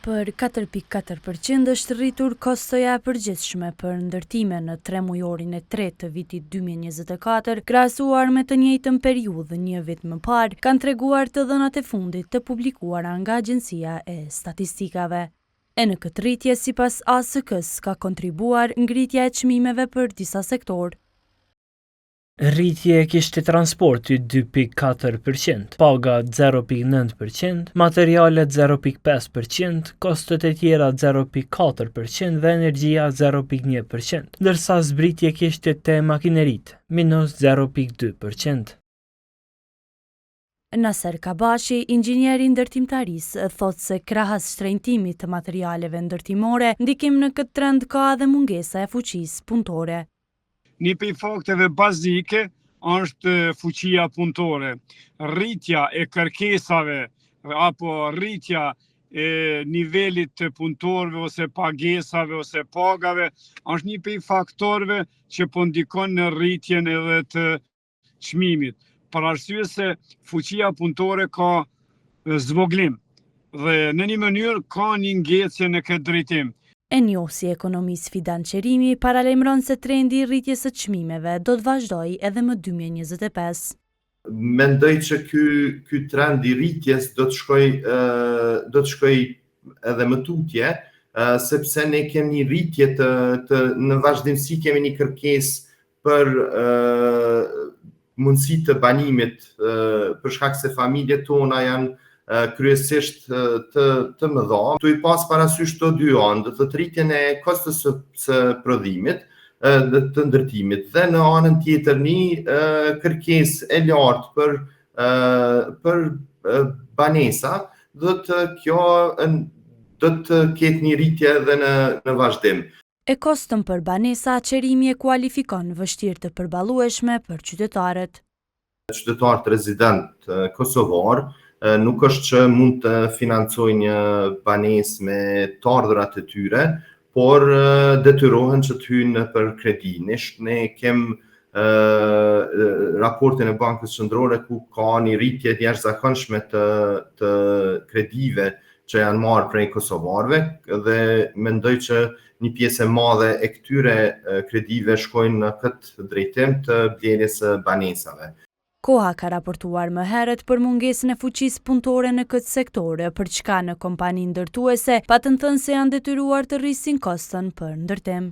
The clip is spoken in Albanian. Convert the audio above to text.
Për 4.4% është rritur kostoja e përgjithshme për ndërtime në 3 mujorin e 3 të vitit 2024, krahasuar me të njëjtën periudhë një vit më parë, kanë treguar të dhënat e fundit të publikuara nga Agjencia e Statistikave. E në këtë rritje, sipas ASK-s, ka kontribuar ngritja e çmimeve për disa sektorë. Rritje kishte transporti 2.4%, paga 0.9%, materialet 0.5%, kostet e tjera 0.4% dhe energjia 0.1%, ndërsa zbritje kishte te makinerit, minus 0.2%. Naser Kabashi, inxhinieri ndërtimtarisë, thotë se krahas shtrenjtimit të materialeve ndërtimore, ndikim në këtë trend ka edhe mungesa e fuqisë punëtore. Një prej fakteve bazike është fuqia punëtore. Rritja e kërkesave apo rritja e nivelit të punëtorëve ose pagesave ose pagave është një prej faktorëve që po ndikon në rritjen edhe të çmimit. Për arsye se fuqia punëtore ka zvoglim dhe në një mënyrë ka një ngjecje në këtë drejtim. E njohësi ekonomisë Fidan Qerimi paralajmëron se trendi i rritjes së çmimeve do të vazhdojë edhe më 2025. Mendoj që ky trend i rritjes do të shkojë edhe më tutje, sepse ne kemi një rritje në vazhdimsi, kemi një kërkesë për mundësi të banimit, për shkak se familjet tona janë kryesisht të mëdha. Tu i pas parasysh të dy anë, të rritjen e kostos së prodhimit, të ndërtimit, dhe në anën tjetër një kërkesë e lartë për banesa, do të ketë një rritje edhe në vazhdim. E kostën për banesa, Qerimi e kualifikon vështirë të përballueshme për qytetarët. Qytetarët rezident kosovar nuk është që mund të financojnë një banesë me të ardhurat e tyre, por detyrohen që të hyjnë për kredi. Ne kem raportin e Bankës Qendrore ku ka një rritje të jashtëzakonshme të kredive që janë marrë prej kosovarëve, dhe mendoj që një pjesë e madhe e këtyre kredive shkojnë në këtë drejtim të blerjes së banesave. Koha ka raportuar më herët për mungesën e fuqisë punëtore në këtë sektor, për çka në kompani ndërtuese patën thënë se janë detyruar të rrisin kostën për ndërtim.